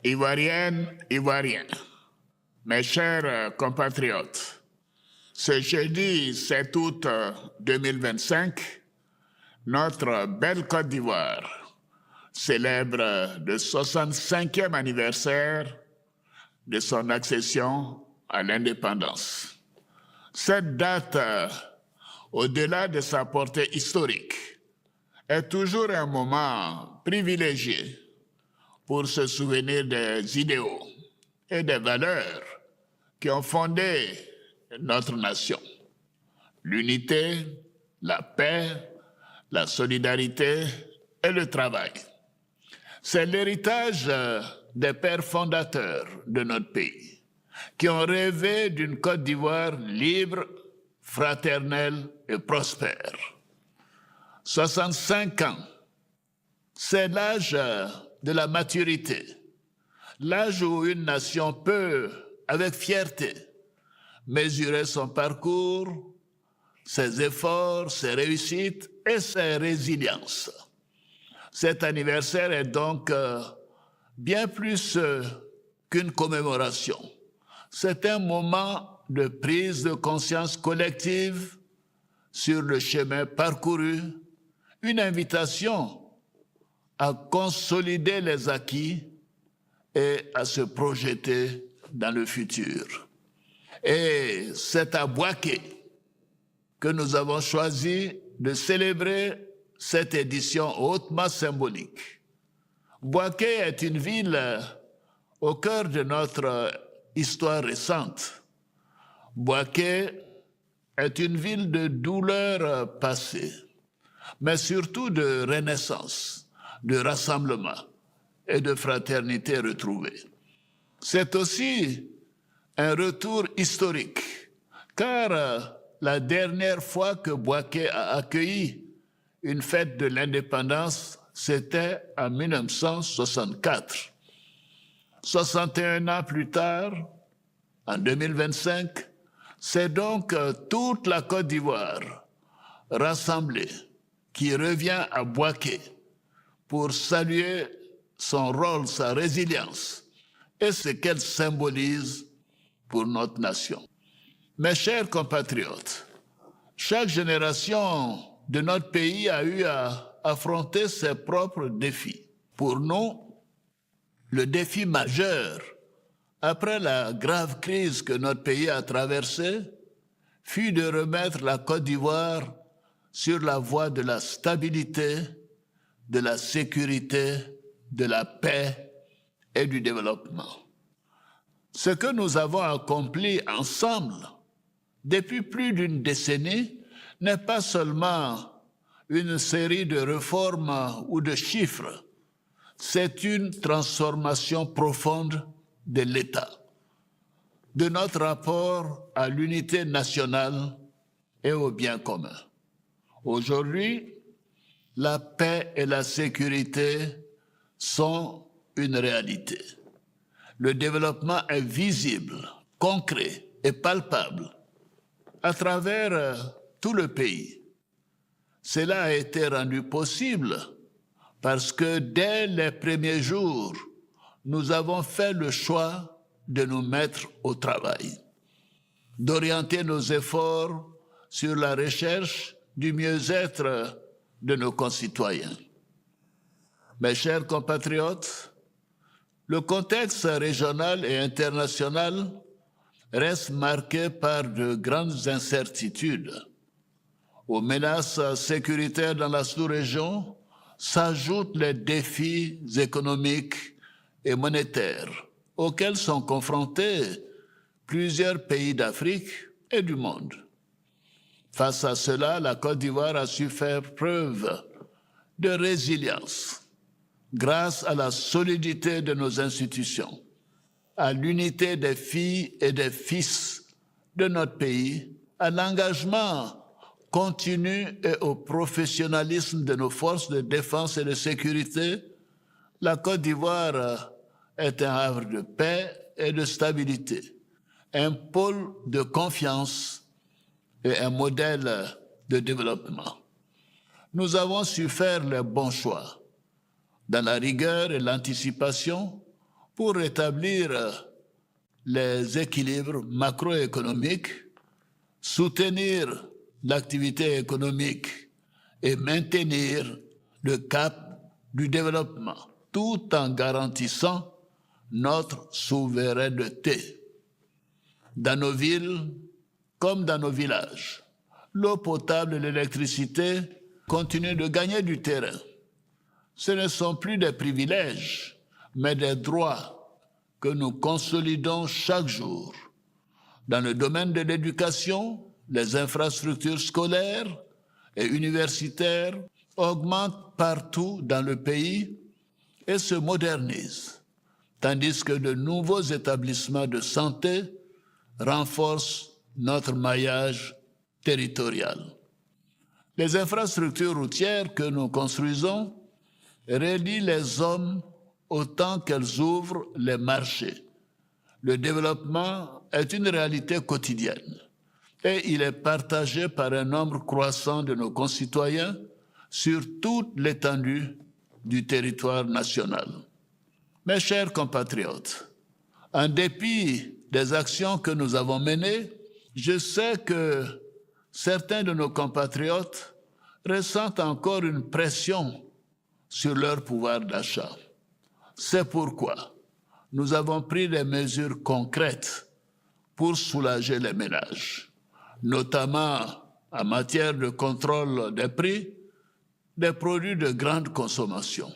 Ivoiriennes, Ivoiriens, mes chers compatriotes, ce jeudi 7 août 2025, notre belle Côte d'Ivoire célèbre le 65e anniversaire de son accession à l'indépendance. Cette date, au-delà de sa portée historique, est toujours un moment privilégié pour se souvenir des idéaux et des valeurs qui ont fondé notre nation. L'unité, la paix, la solidarité et le travail. C'est l'héritage des pères fondateurs de notre pays qui ont rêvé d'une Côte d'Ivoire libre, fraternelle et prospère. 65 ans, c'est l'âge de la maturité, l'âge où une nation peut, avec fierté, mesurer son parcours, ses efforts, ses réussites et ses résiliences. Cet anniversaire est donc bien plus qu'une commémoration. C'est un moment de prise de conscience collective sur le chemin parcouru, une invitation à consolider les acquis et à se projeter dans le futur. Et c'est à Bouaké que nous avons choisi de célébrer cette édition hautement symbolique. Bouaké est une ville au cœur de notre histoire récente. Bouaké est une ville de douleur passée, mais surtout de renaissance, de rassemblement et de fraternité retrouvée. C'est aussi un retour historique, car la dernière fois que Bouaké a accueilli une fête de l'indépendance, c'était en 1964. 61 ans plus tard, en 2025, c'est donc toute la Côte d'Ivoire rassemblée qui revient à Bouaké pour saluer son rôle, sa résilience et ce qu'elle symbolise pour notre nation. Mes chers compatriotes, chaque génération de notre pays a eu à affronter ses propres défis. Pour nous, le défi majeur, après la grave crise que notre pays a traversée, fut de remettre la Côte d'Ivoire sur la voie de la stabilité, de la sécurité, de la paix et du développement. Ce que nous avons accompli ensemble depuis plus d'une décennie n'est pas seulement une série de réformes ou de chiffres, c'est une transformation profonde de l'État, de notre rapport à l'unité nationale et au bien commun. Aujourd'hui, la paix et la sécurité sont une réalité. Le développement est visible, concret et palpable à travers tout le pays. Cela a été rendu possible parce que dès les premiers jours, nous avons fait le choix de nous mettre au travail, d'orienter nos efforts sur la recherche du mieux-être de nos concitoyens. Mes chers compatriotes, le contexte régional et international reste marqué par de grandes incertitudes. Aux menaces sécuritaires dans la sous-région s'ajoutent les défis économiques et monétaires auxquels sont confrontés plusieurs pays d'Afrique et du monde. Face à cela, la Côte d'Ivoire a su faire preuve de résilience grâce à la solidité de nos institutions, à l'unité des filles et des fils de notre pays, à l'engagement continu et au professionnalisme de nos forces de défense et de sécurité. La Côte d'Ivoire est un havre de paix et de stabilité, un pôle de confiance et un modèle de développement. Nous avons su faire les bons choix dans la rigueur et l'anticipation pour rétablir les équilibres macroéconomiques, soutenir l'activité économique et maintenir le cap du développement, tout en garantissant notre souveraineté. Dans nos villes comme dans nos villages, l'eau potable et l'électricité continuent de gagner du terrain. Ce ne sont plus des privilèges, mais des droits que nous consolidons chaque jour. Dans le domaine de l'éducation, les infrastructures scolaires et universitaires augmentent partout dans le pays et se modernisent, tandis que de nouveaux établissements de santé renforcent notre maillage territorial. Les infrastructures routières que nous construisons relient les hommes autant qu'elles ouvrent les marchés. Le développement est une réalité quotidienne et il est partagé par un nombre croissant de nos concitoyens sur toute l'étendue du territoire national. Mes chers compatriotes, en dépit des actions que nous avons menées, je sais que certains de nos compatriotes ressentent encore une pression sur leur pouvoir d'achat. C'est pourquoi nous avons pris des mesures concrètes pour soulager les ménages, notamment en matière de contrôle des prix des produits de grande consommation,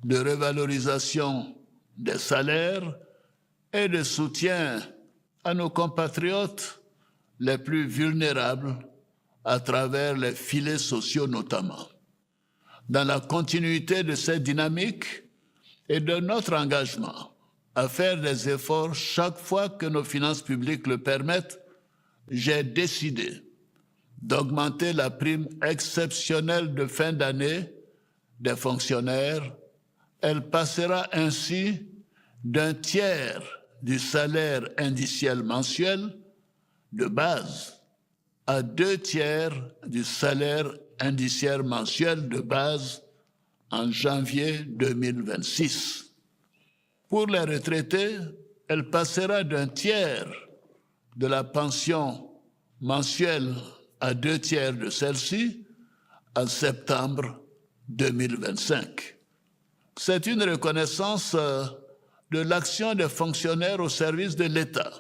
de revalorisation des salaires et de soutien à nos compatriotes les plus vulnérables à travers les filets sociaux notamment. Dans la continuité de cette dynamique et de notre engagement à faire des efforts chaque fois que nos finances publiques le permettent, j'ai décidé d'augmenter la prime exceptionnelle de fin d'année des fonctionnaires. Elle passera ainsi d'un tiers du salaire indiciel mensuel de base à 2/3 du salaire indiciaire mensuel de base en janvier 2026. Pour les retraités, elle passera d'un tiers de la pension mensuelle à 2/3 de celle-ci en septembre 2025. C'est une reconnaissance de l'action des fonctionnaires au service de l'État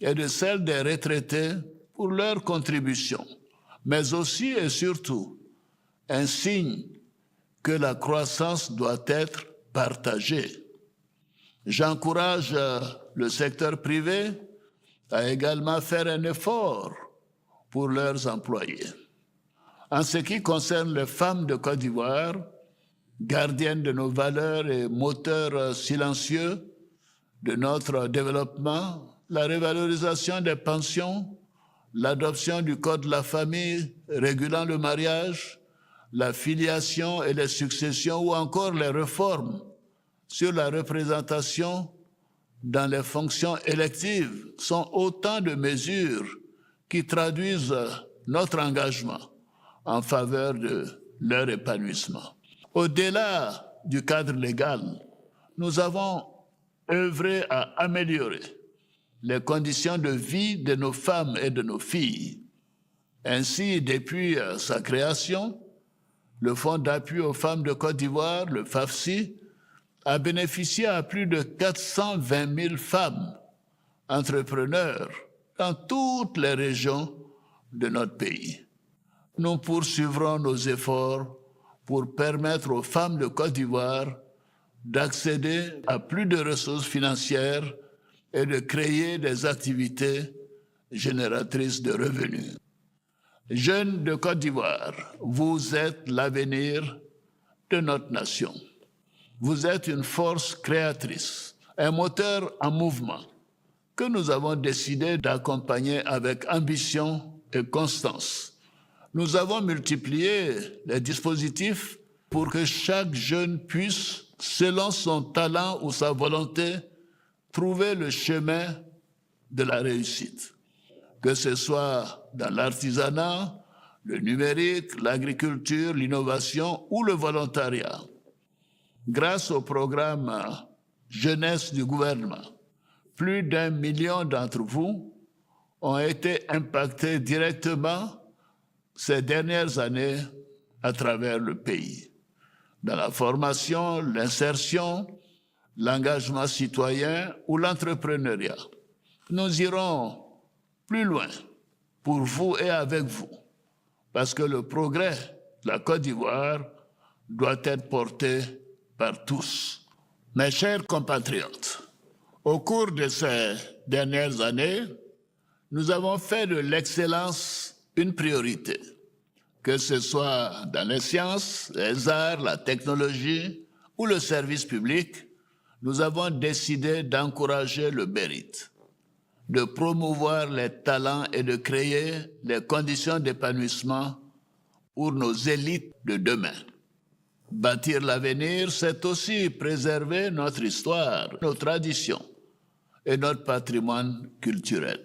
et de celle des retraités pour leur contribution, mais aussi et surtout un signe que la croissance doit être partagée. J'encourage le secteur privé à également faire un effort pour leurs employés. En ce qui concerne les femmes de Côte d'Ivoire, gardiennes de nos valeurs et moteurs silencieux de notre développement, la revalorisation des pensions, l'adoption du Code de la famille régulant le mariage, la filiation et les successions ou encore les réformes sur la représentation dans les fonctions électives sont autant de mesures qui traduisent notre engagement en faveur de leur épanouissement. Au-delà du cadre légal, nous avons œuvré à améliorer les conditions de vie de nos femmes et de nos filles. Ainsi, depuis sa création, le Fonds d'appui aux femmes de Côte d'Ivoire, le FAFSI, a bénéficié à plus de 420 000 femmes entrepreneurs dans toutes les régions de notre pays. Nous poursuivrons nos efforts pour permettre aux femmes de Côte d'Ivoire d'accéder à plus de ressources financières et de créer des activités génératrices de revenus. Jeunes de Côte d'Ivoire, vous êtes l'avenir de notre nation. Vous êtes une force créatrice, un moteur en mouvement que nous avons décidé d'accompagner avec ambition et constance. Nous avons multiplié les dispositifs pour que chaque jeune puisse, selon son talent ou sa volonté, trouver le chemin de la réussite. Que ce soit dans l'artisanat, le numérique, l'agriculture, l'innovation ou le volontariat. Grâce au programme jeunesse du gouvernement. Plus d'1 million d'entre vous ont été impactés directement ces dernières années à travers le pays, dans la formation, l'insertion, l'engagement citoyen ou l'entrepreneuriat. Nous irons plus loin pour vous et avec vous, parce que le progrès de la Côte d'Ivoire doit être porté par tous. Mes chers compatriotes, au cours de ces dernières années, nous avons fait de l'excellence une priorité, que ce soit dans les sciences, les arts, la technologie ou le service public. Nous avons décidé d'encourager le mérite, de promouvoir les talents et de créer les conditions d'épanouissement pour nos élites de demain. Bâtir l'avenir, c'est aussi préserver notre histoire, nos traditions et notre patrimoine culturel.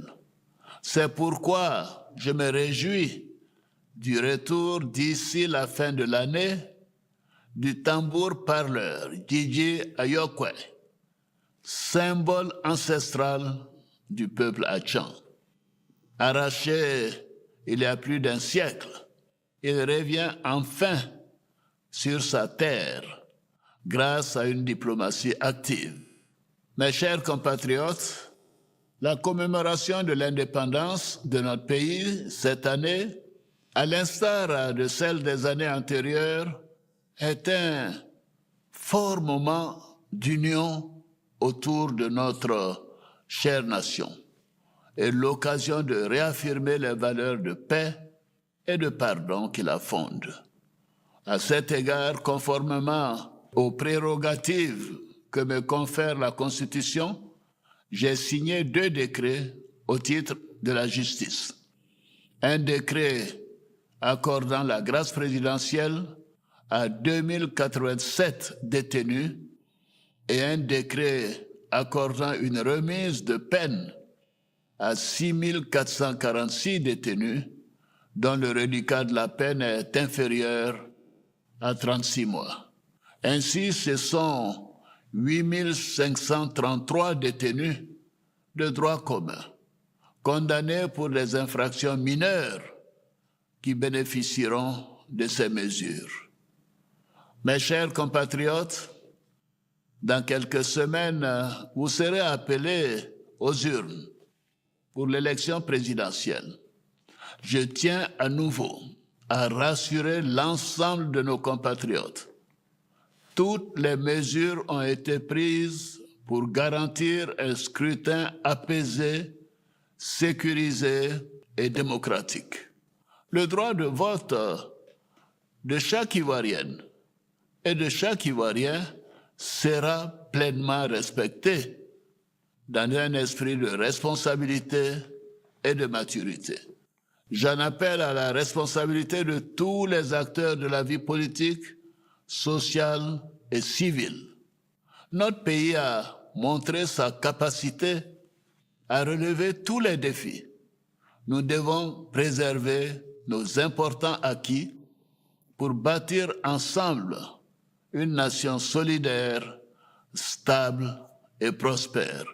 C'est pourquoi je me réjouis du retour d'ici la fin de l'année du tambour parleur Djidji Ayokwe, symbole ancestral du peuple Achan. Arraché il y a plus d'1 siècle, il revient enfin sur sa terre grâce à une diplomatie active. Mes chers compatriotes, la commémoration de l'indépendance de notre pays cette année, à l'instar de celle des années antérieures, est un fort moment d'union autour de notre chère nation et l'occasion de réaffirmer les valeurs de paix et de pardon qui la fondent. À cet égard, conformément aux prérogatives que me confère la Constitution, j'ai signé 2 décrets au titre de la justice. Un décret accordant la grâce présidentielle à 2087 détenus et un décret accordant une remise de peine à 6446 détenus dont le reliquat de la peine est inférieur à 36 mois. Ainsi, ce sont 8533 détenus de droit commun, condamnés pour des infractions mineures qui bénéficieront de ces mesures. Mes chers compatriotes, dans quelques semaines, vous serez appelés aux urnes pour l'élection présidentielle. Je tiens à nouveau à rassurer l'ensemble de nos compatriotes. Toutes les mesures ont été prises pour garantir un scrutin apaisé, sécurisé et démocratique. Le droit de vote de chaque Ivoirienne et de chaque Ivoirien sera pleinement respecté dans un esprit de responsabilité et de maturité. J'en appelle à la responsabilité de tous les acteurs de la vie politique, sociale et civile. Notre pays a montré sa capacité à relever tous les défis. Nous devons préserver nos importants acquis pour bâtir ensemble une nation solidaire, stable et prospère.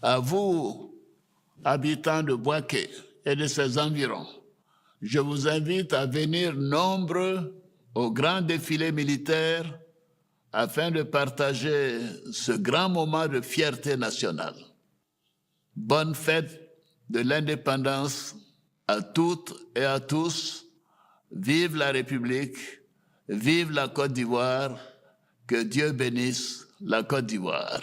À vous, habitants de Bouaké et de ses environs, je vous invite à venir nombreux au grand défilé militaire afin de partager ce grand moment de fierté nationale. Bonne fête de l'indépendance à toutes et à tous. Vive la République, vive la Côte d'Ivoire, que Dieu bénisse la Côte d'Ivoire.